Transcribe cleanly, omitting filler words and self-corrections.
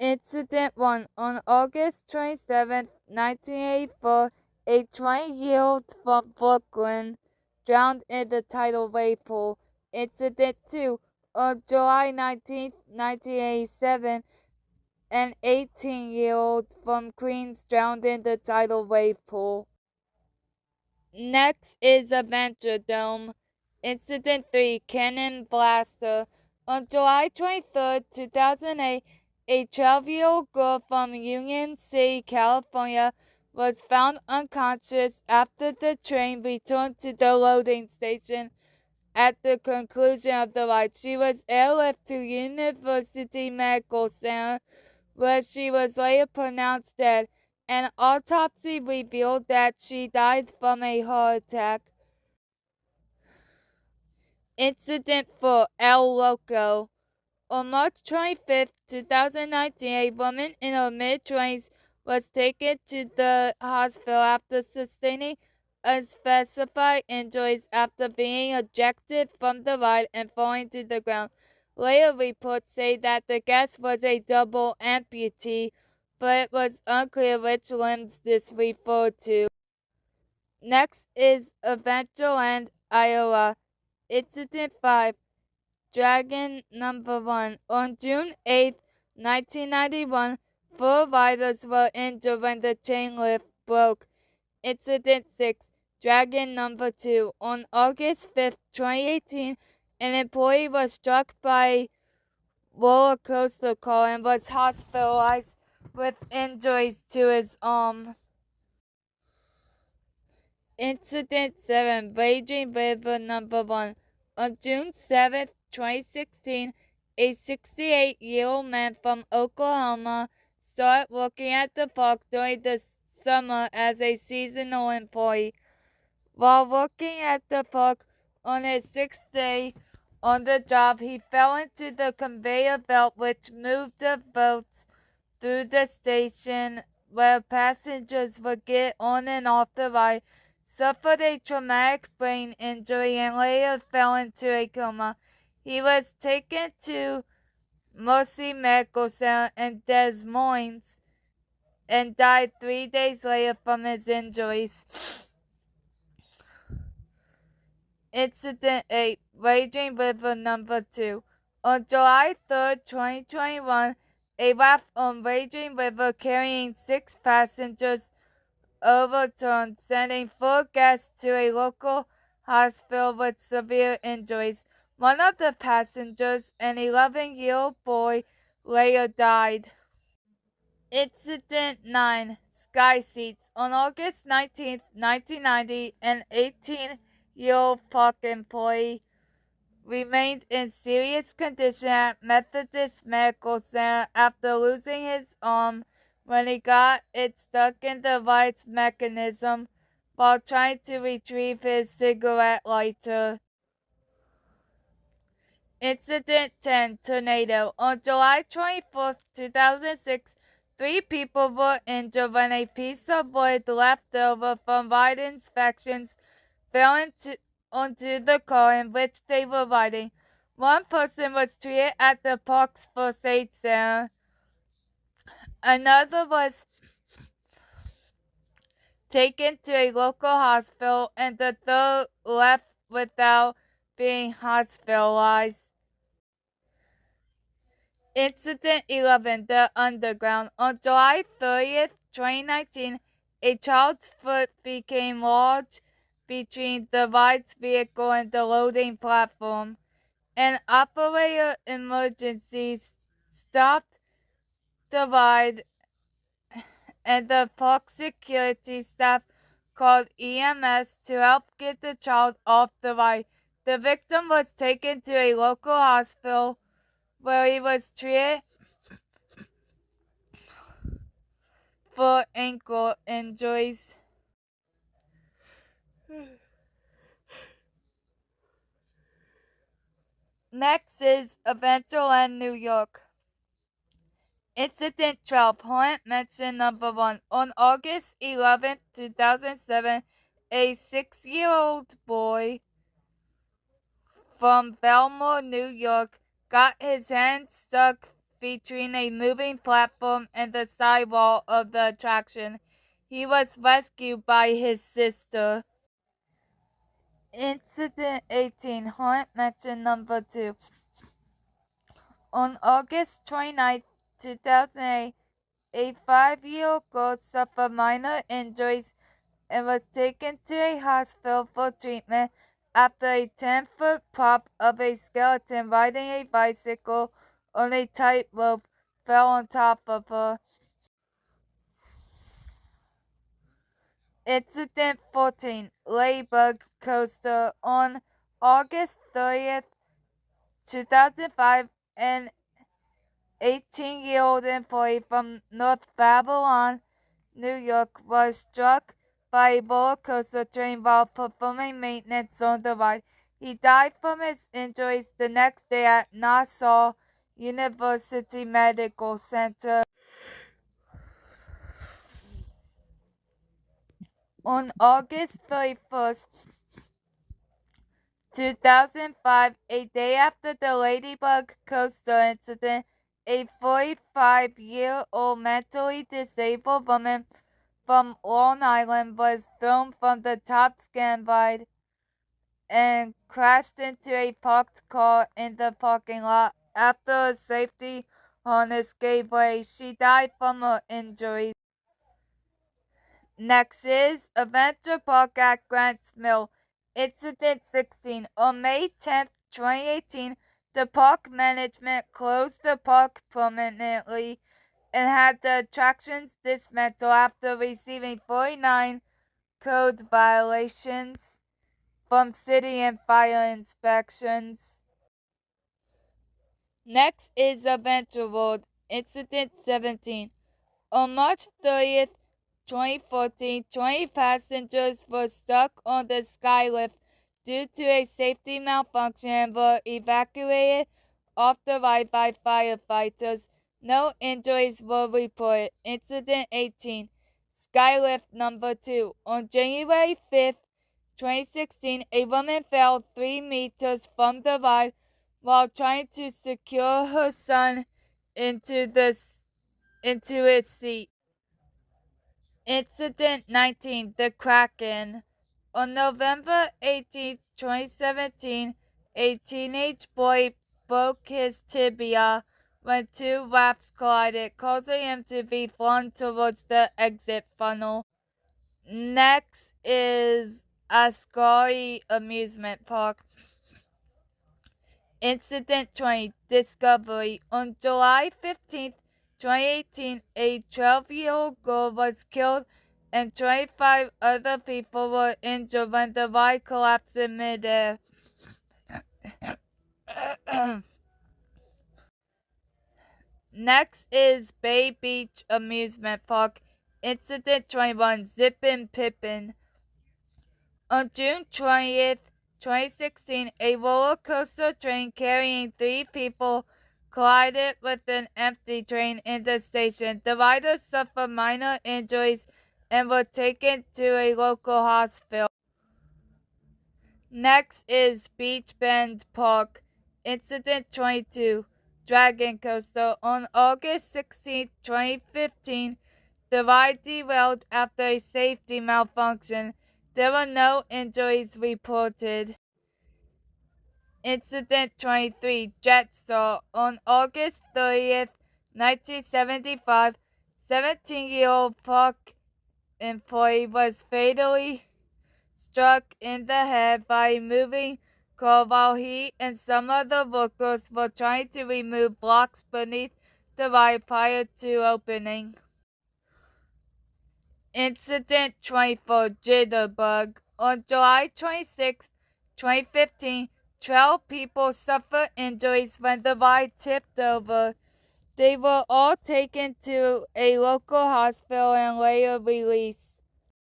Incident 1. On August 27, 1984, a 20-year-old from Brooklyn drowned in the tidal wave pool. Incident 2. On July 19, 1987, an 18-year-old from Queens drowned in the tidal wave pool. Next is Adventure Dome. Incident 3. Cannon Blaster. On July 23, 2008, a 12-year-old girl from Union City, California, was found unconscious after the train returned to the loading station. At the conclusion of the ride, she was airlifted to University Medical Center, where she was later pronounced dead. An autopsy revealed that she died from a heart attack. Incident 4. El Loco. On March 25, 2019, a woman in her mid-20s was taken to the hospital after sustaining unspecified injuries after being ejected from the ride and falling to the ground. Later reports say that the guest was a double amputee, but it was unclear which limbs this referred to. Next is Adventureland, Iowa. Incident 5. Dragon number 1. On June 8, 1991, 4 riders were injured when the chain lift broke. Incident 6. Dragon number 2. On August 5, 2018, an employee was struck by a roller coaster car and was hospitalized with injuries to his arm. Incident 7. Raging River number 1. On June 7, 2016, a 68-year-old man from Oklahoma started working at the park during the summer as a seasonal employee. While working at the park on his 6th day on the job, he fell into the conveyor belt which moved the boats through the station where passengers would get on and off the ride, suffered a traumatic brain injury, and later fell into a coma. He was taken to Mercy Medical Center in Des Moines and died 3 days later from his injuries. Incident 8. Raging River number 2. On July 3, 2021, a raft on Raging River carrying 6 passengers overturned, sending 4 guests to a local hospital with severe injuries. One of the passengers, an 11-year-old boy, later died. Incident 9. Sky Seats. On August 19, 1990, an 18-year-old park employee remained in serious condition at Methodist Medical Center after losing his arm when he got it stuck in the ride's mechanism while trying to retrieve his cigarette lighter. Incident 10. Tornado. On July 24, 2006, 3 people were injured when a piece of wood left over from ride inspections fell onto the car in which they were riding. One person was treated at the park's first aid center. Another was taken to a local hospital, and the third left without being hospitalized. Incident 11. The Underground. On July 30th, 2019, a child's foot became lodged between the ride's vehicle and the loading platform. An operator emergency stopped the ride, and the park security staff called EMS to help get the child off the ride. The victim was taken to a local hospital where he was treated for ankle injuries. Next is Adventureland, New York. Incident 12. Haunted Mansion number 1. On August 11, 2007, a 6-year-old boy from Belmore, New York, got his hand stuck featuring a moving platform and the sidewall of the attraction. He was rescued by his sister. Incident 18, Haunted Mansion number 2. On August 29, 2008, a 5-year-old girl suffered minor injuries and was taken to a hospital for treatment after a 10-foot prop of a skeleton riding a bicycle on a tightrope fell on top of her. Incident 14, Ladybug Coaster. On August 30th, 2005, an 18-year-old employee from North Babylon, New York, was struck by a roller coaster train while performing maintenance on the ride. He died from his injuries the next day at Nassau University Medical Center. On August 31st, 2005, a day after the Ladybug coaster incident, a 45-year-old mentally disabled woman from Long Island was thrown from the top scan ride and crashed into a parked car in the parking lot. After a safety harness gave way, she died from her injuries. Next is Adventure Park at Grants Mill. Incident 16. On May 10, 2018, the park management closed the park permanently and had the attractions dismantled after receiving 49 code violations from city and fire inspections. Next is Adventure World. Incident 17. On March 30th, 2014, 20 passengers were stuck on the skylift due to a safety malfunction and were evacuated off the ride by firefighters. No injuries were reported. Incident 18. Skylift number 2. On January 5th, 2016, a woman fell 3 meters from the ride while trying to secure her son into his seat. Incident 19. The Kraken. On November 18, 2017, a teenage boy broke his tibia when 2 rafts collided, causing him to be flung towards the exit funnel. Next is Ascari Amusement Park. Incident 20. Discovery. On July 15, 2018, a 12-year-old girl was killed and 25 other people were injured when the ride collapsed in midair. Next is Bay Beach Amusement Park. Incident 21. Zippin Pippin. On June 20th, 2016, a roller coaster train carrying 3 people collided with an empty train in the station. The riders suffered minor injuries and were taken to a local hospital. Next is Beach Bend Park. Incident 22. Dragon Coaster. On August 16, 2015, the ride derailed after a safety malfunction. There were no injuries reported. Incident 23. Jetstar. On August 30th, 1975, 17-year-old park employee was fatally struck in the head by a moving car while he and some other workers were trying to remove blocks beneath the ride prior to opening. Incident 24. Jitterbug. On July 26, 2015, 12 people suffered injuries when the ride tipped over. They were all taken to a local hospital and later released.